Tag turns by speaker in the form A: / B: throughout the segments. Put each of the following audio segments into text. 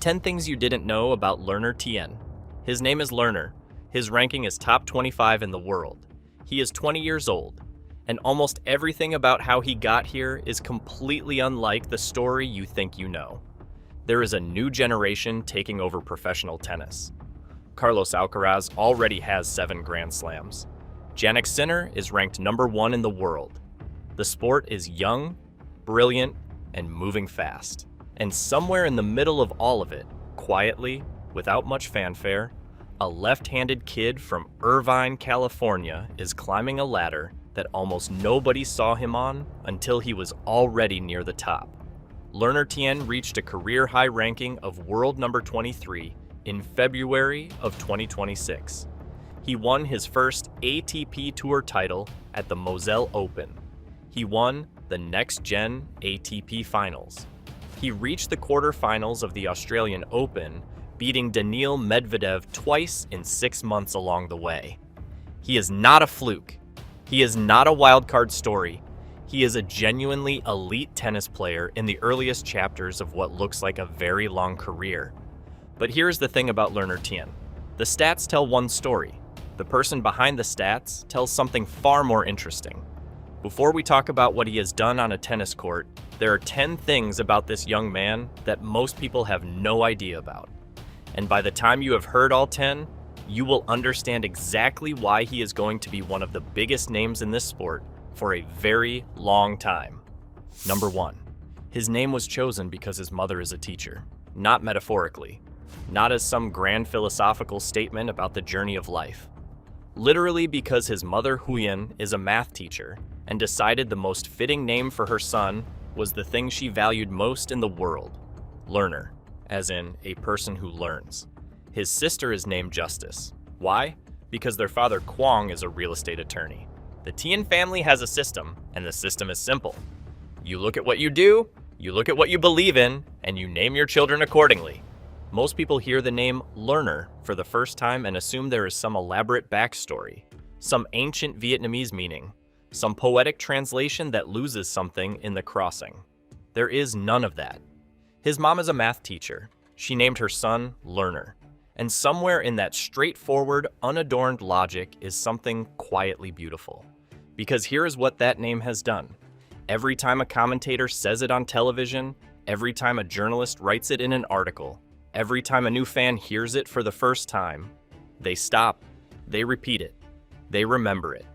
A: 10 things you didn't know about Learner Tien. His name is Learner. His ranking is top 25 in the world. He is 20 years old, and almost everything about how he got here is completely unlike the story you think you know. There is a new generation taking over professional tennis. Carlos Alcaraz already has 7 Grand Slams. Jannik is ranked number 1 in the world. The sport is young, brilliant, and moving fast. And somewhere in the middle of all of it, quietly, without much fanfare, a left-handed kid from Irvine, California is climbing a ladder that almost nobody saw him on until he was already near the top. Learner Tien reached a career-high ranking of world number 23 in February of 2026. He won his first ATP Tour title at the Moselle Open. He won the Next Gen ATP Finals. He reached the quarterfinals of the Australian Open, beating Daniil Medvedev twice in 6 months along the way. He is not a fluke. He is not a wildcard story. He is a genuinely elite tennis player in the earliest chapters of what looks like a very long career. But here's the thing about Learner Tien. The stats tell one story. The person behind the stats tells something far more interesting. Before we talk about what he has done on a tennis court, there are 10 things about this young man that most people have no idea about. And by the time you have heard all 10, you will understand exactly why he is going to be one of the biggest names in this sport for a very long time. Number 1. His name was chosen because his mother is a teacher, not metaphorically, not as some grand philosophical statement about the journey of life. Literally because his mother, Huyen, is a math teacher and decided the most fitting name for her son was the thing she valued most in the world, learner, as in a person who learns. His sister is named Justice. Why? Because their father, Kwong, is a real estate attorney. The Tien family has a system, and the system is simple. You look at what you do, you look at what you believe in, and you name your children accordingly. Most people hear the name Learner for the first time and assume there is some elaborate backstory, some ancient Vietnamese meaning, some poetic translation that loses something in the crossing. There is none of that. His mom is a math teacher. She named her son Learner. And somewhere in that straightforward, unadorned logic is something quietly beautiful. Because here is what that name has done. Every time a commentator says it on television, every time a journalist writes it in an article, every time a new fan hears it for the first time, they stop, they repeat it, they remember it.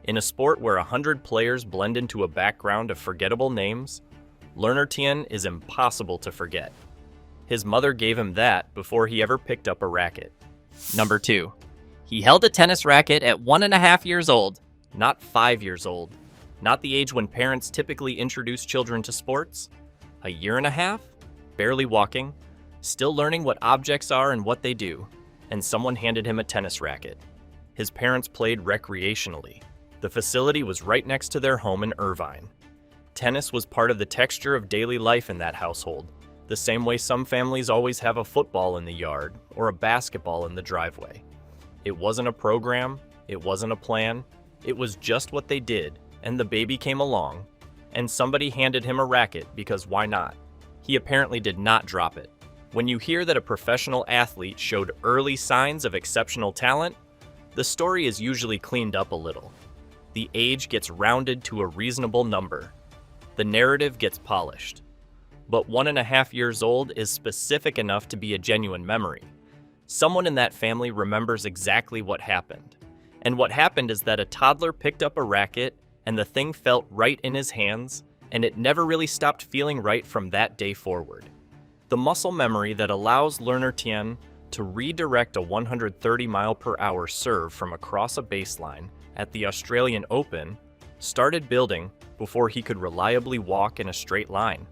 A: In a sport where 100 players blend into a background of forgettable names, Learner Tien is impossible to forget. His mother gave him that before he ever picked up a racket. Number 2. He held a tennis racket at 1.5 years old, not 5 years old. Not the age when parents typically introduce children to sports. A year and a half? Barely walking, still learning what objects are and what they do, and someone handed him a tennis racket. His parents played recreationally. The facility was right next to their home in Irvine. Tennis was part of the texture of daily life in that household, the same way some families always have a football in the yard or a basketball in the driveway. It wasn't a program, it wasn't a plan, it was just what they did, and the baby came along, and somebody handed him a racket because why not? He apparently did not drop it. When you hear that a professional athlete showed early signs of exceptional talent, the story is usually cleaned up a little. The age gets rounded to a reasonable number. The narrative gets polished. But 1.5 years old is specific enough to be a genuine memory. Someone in that family remembers exactly what happened. And what happened is that a toddler picked up a racket and the thing felt right in his hands, and it never really stopped feeling right from that day forward. The muscle memory that allows Learner Tien to redirect a 130-mile-per-hour serve from across a baseline at the Australian Open started building before he could reliably walk in a straight line.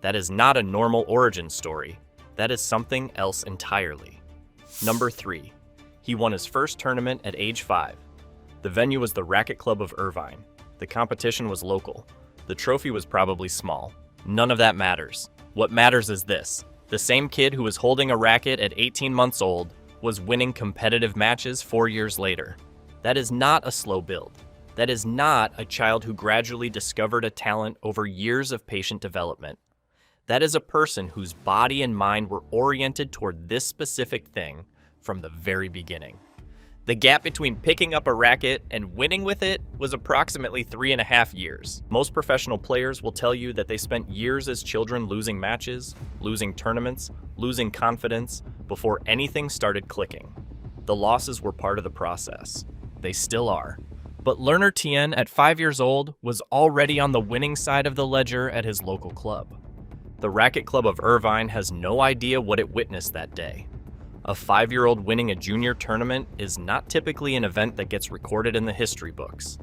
A: That is not a normal origin story. That is something else entirely. Number 3. He won his first tournament at age 5. The venue was the Racket Club of Irvine. The competition was local. The trophy was probably small. None of that matters. What matters is this. The same kid who was holding a racket at 18 months old was winning competitive matches 4 years later. That is not a slow build. That is not a child who gradually discovered a talent over years of patient development. That is a person whose body and mind were oriented toward this specific thing from the very beginning. The gap between picking up a racket and winning with it was approximately 3.5 years. Most professional players will tell you that they spent years as children losing matches, losing tournaments, losing confidence before anything started clicking. The losses were part of the process. They still are. But Learner Tien, at 5 years old, was already on the winning side of the ledger at his local club. The racket club of Irvine has no idea what it witnessed that day. A 5-year-old winning a junior tournament is not typically an event that gets recorded in the history books.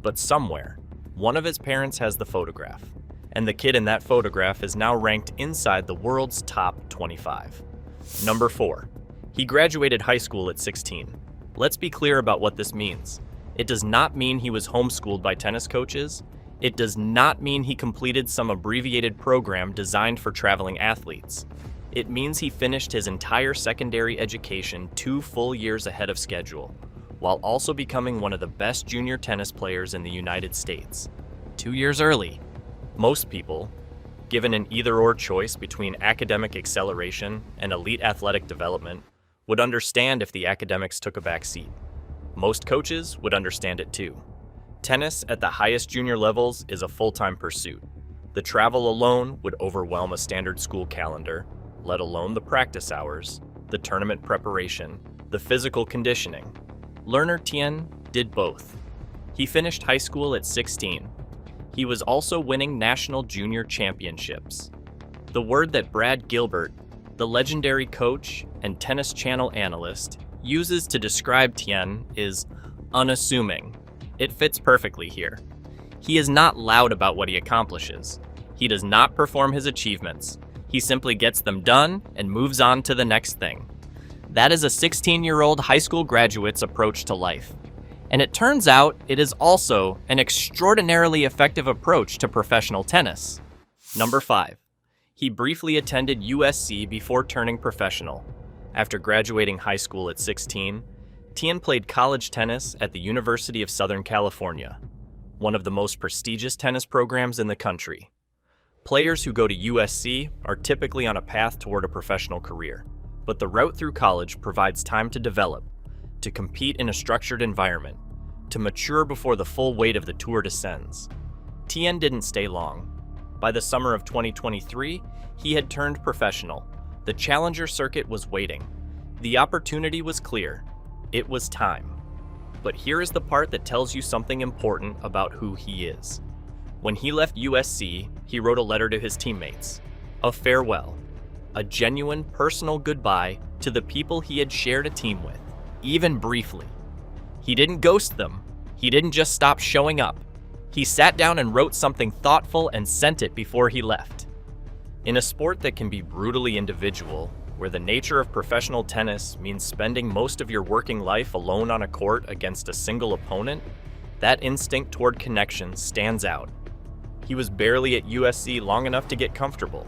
A: But somewhere, one of his parents has the photograph, and the kid in that photograph is now ranked inside the world's top 25. Number 4. He graduated high school at 16. Let's be clear about what this means. It does not mean he was homeschooled by tennis coaches. It does not mean he completed some abbreviated program designed for traveling athletes. It means he finished his entire secondary education 2 full years ahead of schedule, while also becoming one of the best junior tennis players in the United States. 2 years early. Most people, given an either-or choice between academic acceleration and elite athletic development, would understand if the academics took a back seat. Most coaches would understand it too. Tennis at the highest junior levels is a full-time pursuit. The travel alone would overwhelm a standard school calendar, let alone the practice hours, the tournament preparation, the physical conditioning. Learner Tien did both. He finished high school at 16. He was also winning national junior championships. The word that Brad Gilbert, the legendary coach and Tennis Channel analyst, uses to describe Tien is unassuming. It fits perfectly here. He is not loud about what he accomplishes. He does not perform his achievements. He simply gets them done and moves on to the next thing. That is a 16-year-old high school graduate's approach to life. And it turns out it is also an extraordinarily effective approach to professional tennis. Number 5. He briefly attended USC before turning professional. After graduating high school at 16, Tien played college tennis at the University of Southern California, one of the most prestigious tennis programs in the country. Players who go to USC are typically on a path toward a professional career, but the route through college provides time to develop, to compete in a structured environment, to mature before the full weight of the tour descends. Tien didn't stay long. By the summer of 2023, he had turned professional. The challenger circuit was waiting. The opportunity was clear. It was time. But here is the part that tells you something important about who he is. When he left USC, he wrote a letter to his teammates, a farewell, a genuine personal goodbye to the people he had shared a team with, even briefly. He didn't ghost them. He didn't just stop showing up. He sat down and wrote something thoughtful and sent it before he left. In a sport that can be brutally individual, where the nature of professional tennis means spending most of your working life alone on a court against a single opponent, that instinct toward connection stands out. He was barely at USC long enough to get comfortable.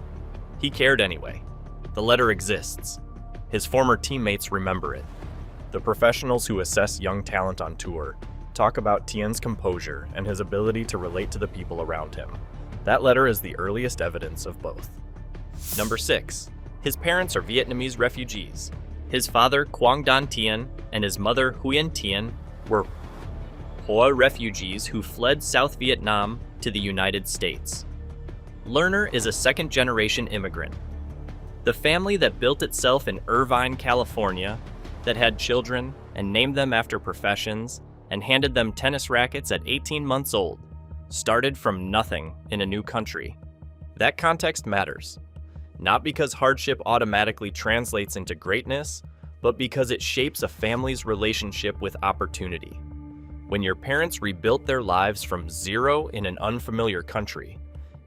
A: He cared anyway. The letter exists. His former teammates remember it. The professionals who assess young talent on tour talk about Tien's composure and his ability to relate to the people around him. That letter is the earliest evidence of both. Number 6. His parents are Vietnamese refugees. His father, QuangDan Tien, and his mother, Huyen Tien, were Hoa refugees who fled South Vietnam to the United States. Learner is a second-generation immigrant. The family that built itself in Irvine, California, that had children and named them after professions and handed them tennis rackets at 18 months old, started from nothing in a new country. That context matters. Not because hardship automatically translates into greatness, but because it shapes a family's relationship with opportunity. When your parents rebuilt their lives from zero in an unfamiliar country,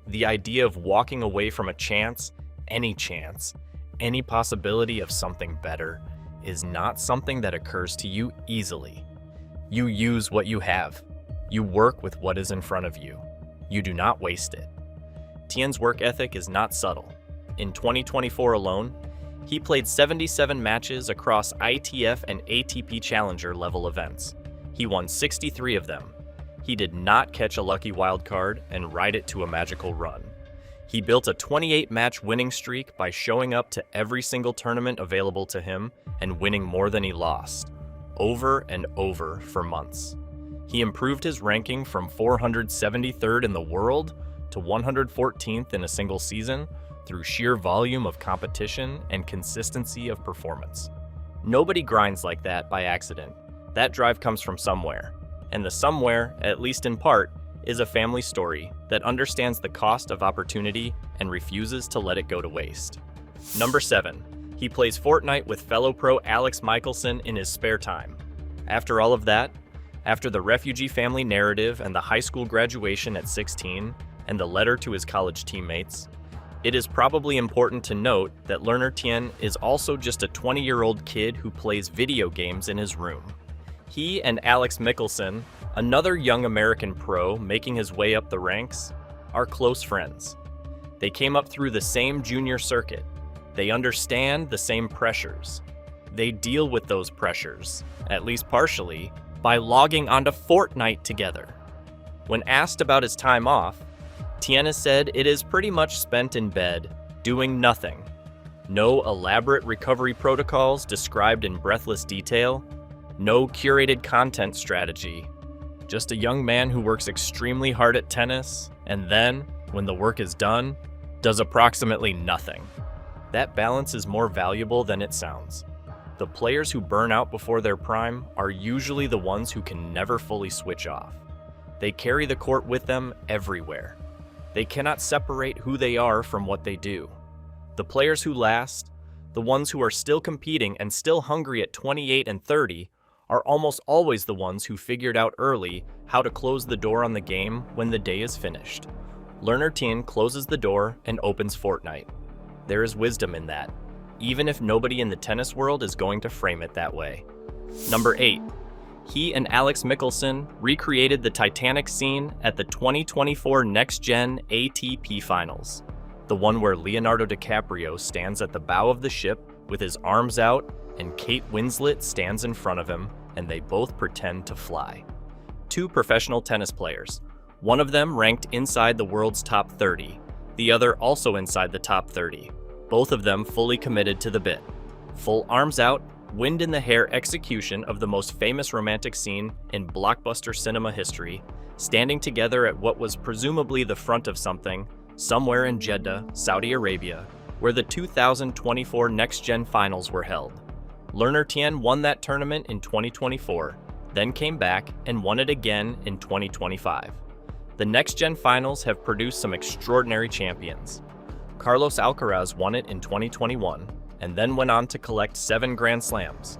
A: the idea of walking away from a chance, any possibility of something better, is not something that occurs to you easily. You use what you have. You work with what is in front of you. You do not waste it. Tien's work ethic is not subtle. In 2024 alone, he played 77 matches across ITF and ATP Challenger level events. He won 63 of them. He did not catch a lucky wild card and ride it to a magical run. He built a 28-match winning streak by showing up to every single tournament available to him and winning more than he lost, over and over for months. He improved his ranking from 473rd in the world to 114th in a single season through sheer volume of competition and consistency of performance. Nobody grinds like that by accident. That drive comes from somewhere, and the somewhere, at least in part, is a family story that understands the cost of opportunity and refuses to let it go to waste. Number 7. He plays Fortnite with fellow pro Alex Michelsen in his spare time. After all of that, after the refugee family narrative and the high school graduation at 16 and the letter to his college teammates, it is probably important to note that Learner Tien is also just a 20-year-old kid who plays video games in his room. He and Alex Michelsen, another young American pro making his way up the ranks, are close friends. They came up through the same junior circuit. They understand the same pressures. They deal with those pressures, at least partially, by logging onto Fortnite together. When asked about his time off, Tien has said it is pretty much spent in bed, doing nothing. No elaborate recovery protocols described in breathless detail, no curated content strategy. Just a young man who works extremely hard at tennis, and then, when the work is done, does approximately nothing. That balance is more valuable than it sounds. The players who burn out before their prime are usually the ones who can never fully switch off. They carry the court with them everywhere. They cannot separate who they are from what they do. The players who last, the ones who are still competing and still hungry at 28 and 30, are almost always the ones who figured out early how to close the door on the game when the day is finished. Learner Tien closes the door and opens Fortnite. There is wisdom in that, even if nobody in the tennis world is going to frame it that way. Number 8. He and Alex Michelsen recreated the Titanic scene at the 2024 Next Gen ATP Finals, the one where Leonardo DiCaprio stands at the bow of the ship with his arms out and Kate Winslet stands in front of him, and they both pretend to fly. Two professional tennis players, one of them ranked inside the world's top 30, the other also inside the top 30, both of them fully committed to the bit. Full arms out, wind in the hair execution of the most famous romantic scene in blockbuster cinema history, standing together at what was presumably the front of something, somewhere in Jeddah, Saudi Arabia, where the 2024 Next Gen Finals were held. Learner Tien won that tournament in 2024, then came back and won it again in 2025. The Next Gen Finals have produced some extraordinary champions. Carlos Alcaraz won it in 2021, and then went on to collect 7 Grand Slams.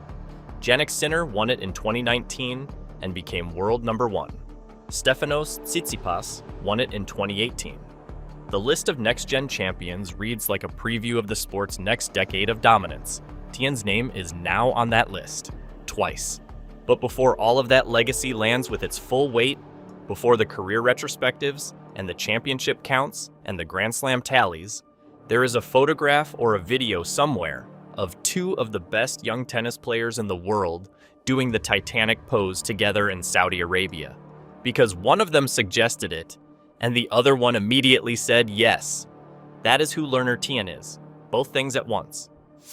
A: Jannik won it in 2019 and became world number 1. Stefanos Tsitsipas won it in 2018. The list of next-gen champions reads like a preview of the sport's next decade of dominance. Tien's name is now on that list, twice. But before all of that legacy lands with its full weight, before the career retrospectives and the championship counts and the Grand Slam tallies, there is a photograph or a video somewhere of 2 of the best young tennis players in the world doing the Titanic pose together in Saudi Arabia, because one of them suggested it, and the other one immediately said yes. That is who Learner Tien is, both things at once.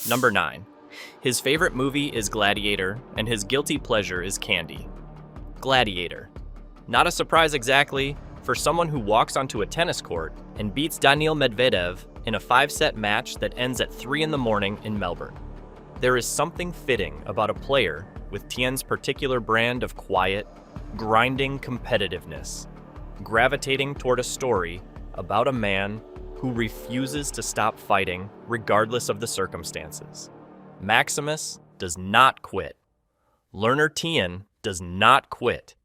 A: Number 9. His favorite movie is Gladiator, and his guilty pleasure is candy. Gladiator. Not a surprise exactly for someone who walks onto a tennis court and beats Daniil Medvedev in a 5-set match that ends at 3 in the morning in Melbourne. There is something fitting about a player with Tien's particular brand of quiet, grinding competitiveness, gravitating toward a story about a man who refuses to stop fighting regardless of the circumstances. Maximus does not quit. Learner Tien does not quit.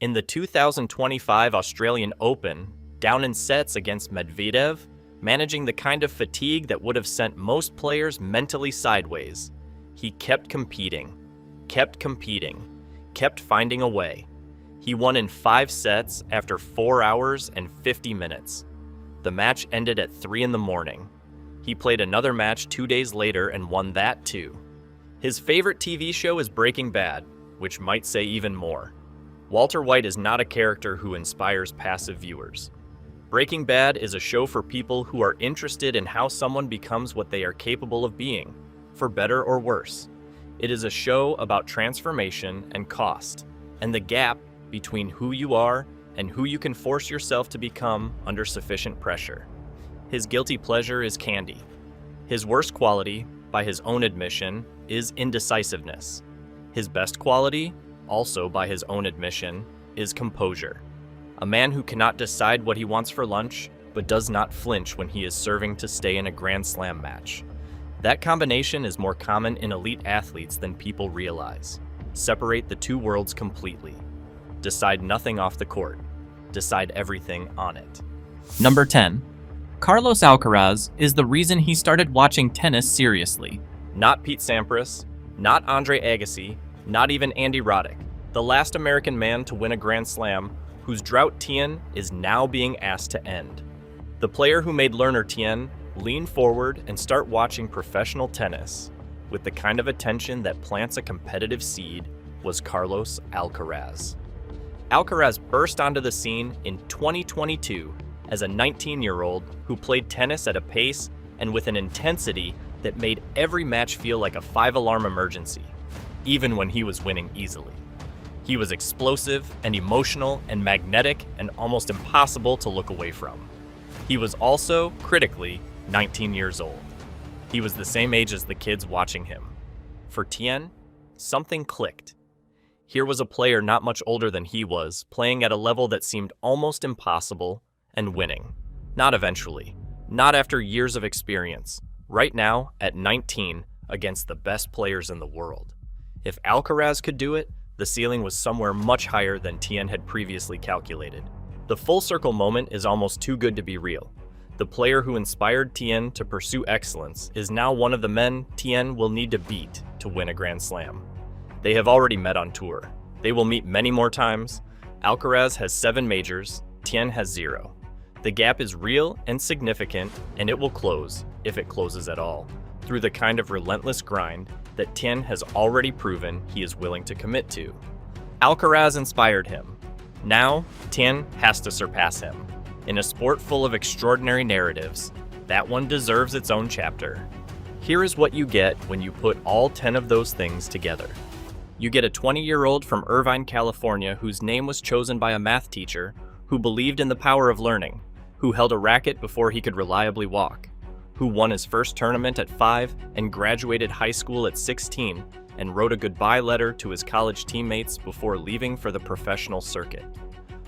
A: In the 2025 Australian Open, down in sets against Medvedev, managing the kind of fatigue that would have sent most players mentally sideways, he kept competing, kept finding a way. He won in 5 sets after 4 hours and 50 minutes. The match ended at 3 in the morning. He played another match 2 days later and won that too. His favorite TV show is Breaking Bad, which might say even more. Walter White is not a character who inspires passive viewers. Breaking Bad is a show for people who are interested in how someone becomes what they are capable of being, for better or worse. It is a show about transformation and cost, and the gap between who you are and who you can force yourself to become under sufficient pressure. His guilty pleasure is candy. His worst quality, by his own admission, is indecisiveness. His best quality, also by his own admission, is composure. A man who cannot decide what he wants for lunch, but does not flinch when he is serving to stay in a Grand Slam match. That combination is more common in elite athletes than people realize. Separate the two worlds completely. Decide nothing off the court. Decide everything on it.
B: Number 10. Carlos Alcaraz is the reason he started watching tennis seriously.
A: Not Pete Sampras, not Andre Agassi, not even Andy Roddick, the last American man to win a Grand Slam, whose drought Tien is now being asked to end. The player who made Learner Tien lean forward and start watching professional tennis with the kind of attention that plants a competitive seed was Carlos Alcaraz. Alcaraz burst onto the scene in 2022 as a 19-year-old who played tennis at a pace and with an intensity that made every match feel like a 5-alarm emergency, even when he was winning easily. He was explosive and emotional and magnetic and almost impossible to look away from. He was also, critically, 19 years old. He was the same age as the kids watching him. For Tien, something clicked. Here was a player not much older than he was, playing at a level that seemed almost impossible, and winning. Not eventually. Not after years of experience. Right now, at 19, against the best players in the world. If Alcaraz could do it, the ceiling was somewhere much higher than Tien had previously calculated. The full circle moment is almost too good to be real. The player who inspired Tien to pursue excellence is now one of the men Tien will need to beat to win a Grand Slam. They have already met on tour. They will meet many more times. Alcaraz has 7 majors, Tien has 0. The gap is real and significant, and it will close, if it closes at all, through the kind of relentless grind that Tien has already proven he is willing to commit to. Alcaraz inspired him. Now, Tien has to surpass him. In a sport full of extraordinary narratives, that one deserves its own chapter. Here is what you get when you put all 10 of those things together. You get a 20-year-old from Irvine, California, whose name was chosen by a math teacher who believed in the power of learning, who held a racket before he could reliably walk, who won his first tournament at 5 and graduated high school at 16 and wrote a goodbye letter to his college teammates before leaving for the professional circuit,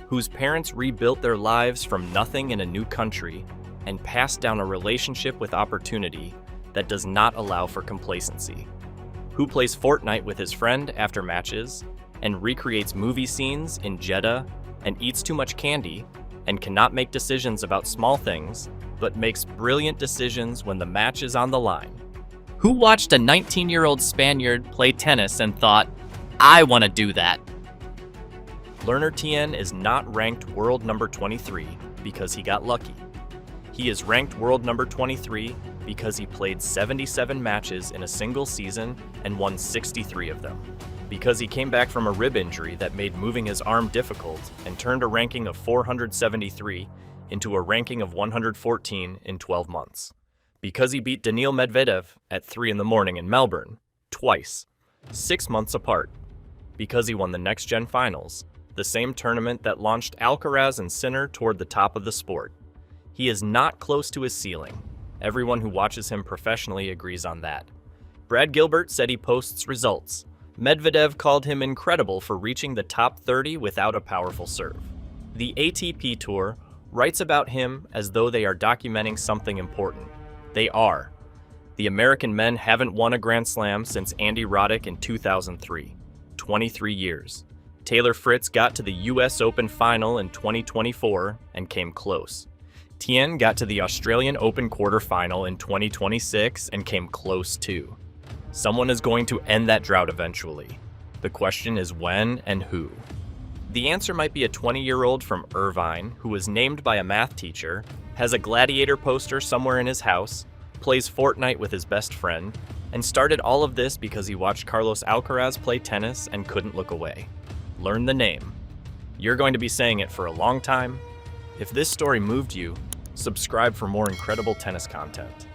A: whose parents rebuilt their lives from nothing in a new country and passed down a relationship with opportunity that does not allow for complacency, who plays Fortnite with his friend after matches and recreates movie scenes in Jeddah and eats too much candy and cannot make decisions about small things, but makes brilliant decisions when the match is on the line.
B: Who watched a 19-year-old Spaniard play tennis and thought, I want to do that?
A: Learner Tien is not ranked world number 23 because he got lucky. He is ranked world number 23 because he played 77 matches in a single season and won 63 of them. Because he came back from a rib injury that made moving his arm difficult and turned a ranking of 473 into a ranking of 114 in 12 months. Because he beat Daniil Medvedev at 3 in the morning in Melbourne, twice, 6 months apart. Because he won the Next Gen Finals, the same tournament that launched Alcaraz and Sinner toward the top of the sport. He is not close to his ceiling. Everyone who watches him professionally agrees on that. Brad Gilbert said he posts results. Medvedev called him incredible for reaching the top 30 without a powerful serve. The ATP Tour writes about him as though they are documenting something important. They are. The American men haven't won a Grand Slam since Andy Roddick in 2003. 23 years. Taylor Fritz got to the US Open final in 2024 and came close. Tien got to the Australian Open quarterfinal in 2026 and came close too. Someone is going to end that drought eventually. The question is when and who. The answer might be a 20-year-old from Irvine who was named by a math teacher, has a gladiator poster somewhere in his house, plays Fortnite with his best friend, and started all of this because he watched Carlos Alcaraz play tennis and couldn't look away. Learn the name. You're going to be saying it for a long time, If this story moved you, subscribe for more incredible tennis content.